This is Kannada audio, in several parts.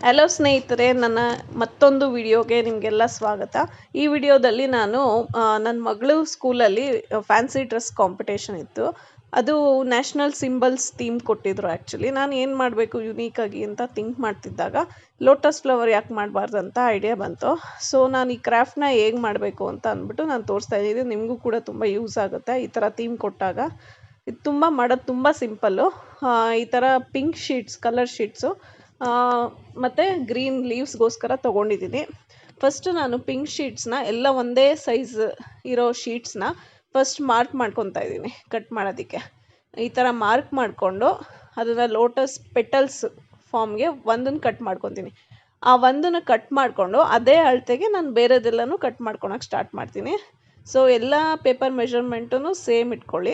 ಹಲೋ ಸ್ನೇಹಿತರೆ, ನನ್ನ ಮತ್ತೊಂದು ವಿಡಿಯೋಗೆ ನಿಮಗೆಲ್ಲ ಸ್ವಾಗತ. ಈ ವಿಡಿಯೋದಲ್ಲಿ ನಾನು ನನ್ನ ಮಗಳು ಸ್ಕೂಲಲ್ಲಿ ಫ್ಯಾನ್ಸಿ ಡ್ರೆಸ್ ಕಾಂಪಿಟೇಷನ್ ಇತ್ತು. ಅದು ನ್ಯಾಷನಲ್ ಸಿಂಬಲ್ಸ್ ಥೀಮ್ ಕೊಟ್ಟಿದ್ರು. ಆ್ಯಕ್ಚುಲಿ ನಾನು ಏನು ಮಾಡಬೇಕು ಯುನೀಕಾಗಿ ಅಂತ ಥಿಂಕ್ ಮಾಡ್ತಿದ್ದಾಗ ಲೋಟಸ್ ಫ್ಲವರ್ ಯಾಕೆ ಮಾಡಬಾರ್ದು ಅಂತ ಐಡಿಯಾ ಬಂತು. ಸೊ ನಾನು ಈ ಕ್ರಾಫ್ಟ್ನ ಹೇಗೆ ಮಾಡಬೇಕು ಅಂತ ಅಂದ್ಬಿಟ್ಟು ನಾನು ತೋರಿಸ್ತಾ ಇದ್ದೀನಿ. ನಿಮಗೂ ಕೂಡ ತುಂಬ ಯೂಸ್ ಆಗುತ್ತೆ ಈ ಥರ ಥೀಮ್ ಕೊಟ್ಟಾಗ. ಇದು ಮಾಡೋದು ತುಂಬ ಸಿಂಪಲ್ಲು. ಈ ಥರ ಪಿಂಕ್ ಶೀಟ್ಸ್, ಕಲರ್ ಶೀಟ್ಸು ಮತ್ತು ಗ್ರೀನ್ ಲೀವ್ಸ್ಗೋಸ್ಕರ ತೊಗೊಂಡಿದ್ದೀನಿ. ಫಸ್ಟು ನಾನು ಪಿಂಕ್ ಶೀಟ್ಸ್ನ ಎಲ್ಲ ಒಂದೇ ಸೈಜ್ ಇರೋ ಶೀಟ್ಸ್ನ ಫಸ್ಟ್ ಮಾರ್ಕ್ ಮಾಡ್ಕೊತಾ ಇದ್ದೀನಿ ಕಟ್ ಮಾಡೋದಕ್ಕೆ. ಈ ಥರ ಮಾರ್ಕ್ ಮಾಡಿಕೊಂಡು ಅದನ್ನು ಲೋಟಸ್ ಪೆಟಲ್ಸ್ ಫಾರ್ಮ್ಗೆ ಒಂದನ್ನು ಕಟ್ ಮಾಡ್ಕೊತೀನಿ. ಆ ಒಂದನ್ನು ಕಟ್ ಮಾಡಿಕೊಂಡು ಅದೇ ಅಳತೆಗೆ ನಾನು ಬೇರೆದೆಲ್ಲನೂ ಕಟ್ ಮಾಡ್ಕೊಳಕ್ಕೆ ಸ್ಟಾರ್ಟ್ ಮಾಡ್ತೀನಿ. ಸೊ ಎಲ್ಲ ಪೇಪರ್ ಮೆಷರ್ಮೆಂಟೂ ಸೇಮ್ ಇಟ್ಕೊಳ್ಳಿ.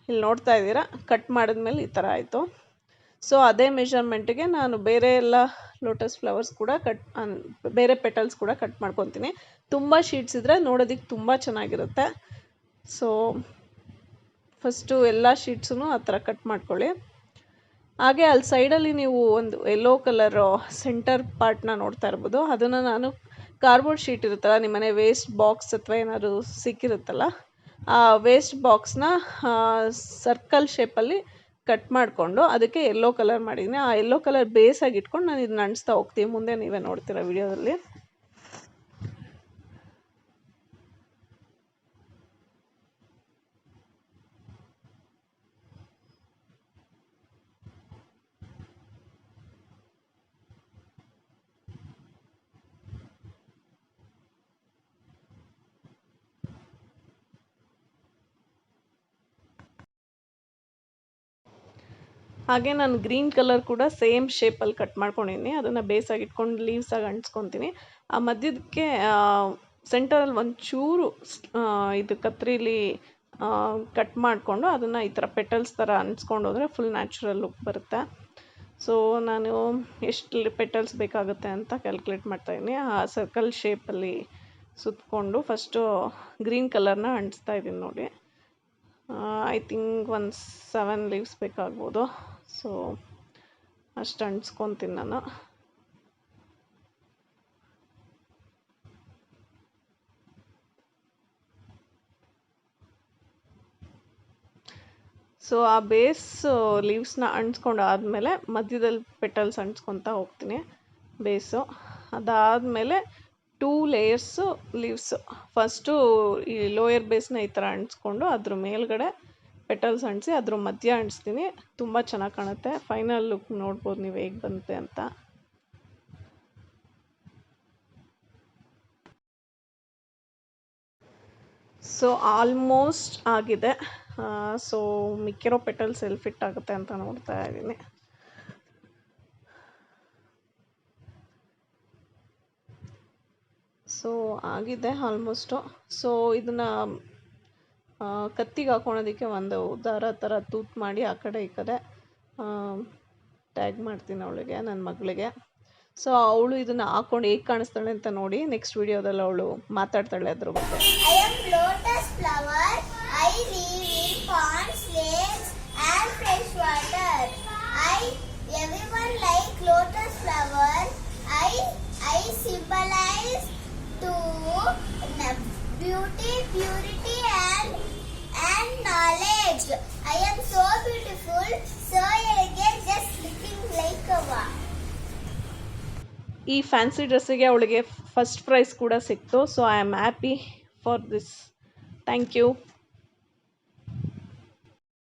ಇಲ್ಲಿ ನೋಡ್ತಾ ಇದ್ದೀರಾ, ಕಟ್ ಮಾಡಿದ್ಮೇಲೆ ಈ ಥರ ಆಯಿತು. ಸೊ ಅದೇ ಮೆಷರ್ಮೆಂಟಿಗೆ ನಾನು ಬೇರೆ ಎಲ್ಲ ಲೋಟಸ್ ಫ್ಲವರ್ಸ್ ಕೂಡ ಬೇರೆ ಪೆಟಲ್ಸ್ ಕೂಡ ಕಟ್ ಮಾಡ್ಕೊತೀನಿ. ತುಂಬ ಶೀಟ್ಸ್ ಇದ್ದರೆ ನೋಡೋದಕ್ಕೆ ತುಂಬ ಚೆನ್ನಾಗಿರುತ್ತೆ. ಸೊ ಫಸ್ಟು ಎಲ್ಲ ಶೀಟ್ಸೂ ಆ ಥರ ಕಟ್ ಮಾಡ್ಕೊಳ್ಳಿ. ಹಾಗೆ ಅಲ್ಲಿ ಸೈಡಲ್ಲಿ ನೀವು ಒಂದು ಯೆಲ್ಲೋ ಕಲರ್ ಸೆಂಟರ್ ಪಾರ್ಟ್ನ ನೋಡ್ತಾ ಇರ್ಬೋದು. ಅದನ್ನು ನಾನು ಕಾರ್ಡ್ಬೋರ್ಡ್ ಶೀಟ್ ಇರುತ್ತಲ್ಲ, ನಿಮ್ಮನೆ ವೇಸ್ಟ್ ಬಾಕ್ಸ್ ಅಥವಾ ಏನಾದ್ರು ಸಿಕ್ಕಿರುತ್ತಲ್ಲ, ಆ ವೇಸ್ಟ್ ಬಾಕ್ಸ್ನ ಸರ್ಕಲ್ ಶೇಪಲ್ಲಿ ಕಟ್ ಮಾಡಿಕೊಂಡು ಅದಕ್ಕೆ ಯೆಲ್ಲೋ ಕಲರ್ ಮಾಡಿದ್ದೀನಿ. ಆ ಯೆಲ್ಲೋ ಕಲರ್ ಬೇಸಾಗಿ ಇಟ್ಕೊಂಡು ನಾನು ಇದನ್ನ ಅಂಟಿಸ್ತಾ ಹೋಗ್ತೀನಿ. ಮುಂದೆ ನೀವೇ ನೋಡ್ತೀರಾ ವಿಡಿಯೋದಲ್ಲಿ. ಹಾಗೆ ನಾನು ಗ್ರೀನ್ ಕಲರ್ ಕೂಡ ಸೇಮ್ ಶೇಪಲ್ಲಿ ಕಟ್ ಮಾಡ್ಕೊಂಡಿದ್ದೀನಿ. ಅದನ್ನು ಬೇಸಾಗಿ ಇಟ್ಕೊಂಡು ಲೀವ್ಸಾಗಿ ಅಂಟಿಸ್ಕೊತೀನಿ. ಆ ಮಧ್ಯದಕ್ಕೆ ಸೆಂಟರಲ್ಲಿ ಒಂಚೂರು ಇದು ಕತ್ರಿಲಿ ಕಟ್ ಮಾಡಿಕೊಂಡು ಅದನ್ನು ಈ ಥರ ಪೆಟಲ್ಸ್ ಥರ ಅಂಟಿಸ್ಕೊಂಡು ಹೋದರೆ ಫುಲ್ ನ್ಯಾಚುರಲ್ ಲುಕ್ ಬರುತ್ತೆ. ಸೊ ನಾನು ಎಷ್ಟು ಪೆಟಲ್ಸ್ ಬೇಕಾಗುತ್ತೆ ಅಂತ ಕ್ಯಾಲ್ಕುಲೇಟ್ ಮಾಡ್ತಾಯಿದ್ದೀನಿ. ಆ ಸರ್ಕಲ್ ಶೇಪಲ್ಲಿ ಸುತ್ತಕೊಂಡು ಫಸ್ಟು ಗ್ರೀನ್ ಕಲರ್ನ ಅಂಟಿಸ್ತಾ ಇದ್ದೀನಿ ನೋಡಿ. ಐ ಥಿಂಕ್ ಒಂದು 7 ಲೀವ್ಸ್ ಬೇಕಾಗ್ಬೋದು. ಸೊ ಅಷ್ಟು ಅಂಟಿಸ್ಕೊತೀನಿ ನಾನು. ಸೊ ಆ ಬೇಸ್ ಲೀವ್ಸ್ನ ಅಂಟಿಸ್ಕೊಂಡು ಆದಮೇಲೆ ಮಧ್ಯದಲ್ಲಿ ಪೆಟಲ್ಸ್ ಅಂಟಿಸ್ಕೊತಾ ಹೋಗ್ತೀನಿ ಬೇಸು. ಅದಾದಮೇಲೆ 2 ಲೇಯರ್ಸು ಲೀವ್ಸು. ಫಸ್ಟು ಈ ಲೋಯರ್ ಬೇಸ್ನ ಈ ಥರ ಅಂಟಿಸ್ಕೊಂಡು ಅದ್ರ ಮೇಲ್ಗಡೆ ಪೆಟಲ್ಸ್ ಅಂಟಿಸಿ ಅದ್ರ ಮಧ್ಯ ಅಂಟಿಸ್ತೀನಿ. ತುಂಬ ಚೆನ್ನಾಗಿ ಕಾಣುತ್ತೆ. ಫೈನಲ್ ಲುಕ್ ನೋಡ್ಬೋದು ನೀವು ಹೇಗೆ ಬಂತೆ ಅಂತ. ಸೊ ಆಲ್ಮೋಸ್ಟ್ ಆಗಿದೆ. ಸೊ ಮಿಕ್ಕಿರೋ ಪೆಟಲ್ಸ್ ಎಲ್ಲಿ ಫಿಟ್ ಆಗುತ್ತೆ ಅಂತ ನೋಡ್ತಾ ಇದ್ದೀನಿ. ಸೊ ಆಗಿದೆ ಆಲ್ಮೋಸ್ಟು. ಸೊ ಇದನ್ನು ಕತ್ತಿಗೆ ಹಾಕೊಳೋದಕ್ಕೆ ಒಂದು ದಾರ ಥರ ತೂತು ಮಾಡಿ ಆ ಕಡೆ ಈ ಕಡೆ ಟ್ಯಾಗ್ ಮಾಡ್ತೀನಿ ಅವಳಿಗೆ, ನನ್ನ ಮಗಳಿಗೆ. ಸೊ ಅವಳು ಇದನ್ನು ಹಾಕೊಂಡು ಹೇಗೆ ಕಾಣಿಸ್ತಾಳೆ ಅಂತ ನೋಡಿ. ನೆಕ್ಸ್ಟ್ ವಿಡಿಯೋದಲ್ಲಿ ಅವಳು ಮಾತಾಡ್ತಾಳೆ ಅದ್ರ ಬಗ್ಗೆ. Beauty, purity and knowledge. I am so beautiful, so elegant, just looking like a wow. ಈ ಫ್ಯಾನ್ಸಿ ಡ್ರೆಸ್ಸಿಗೆ ಅವಳಿಗೆ ಫಸ್ಟ್ ಪ್ರೈಸ್ ಕೂಡ ಸಿಕ್ತು. So I am happy for this. Thank you.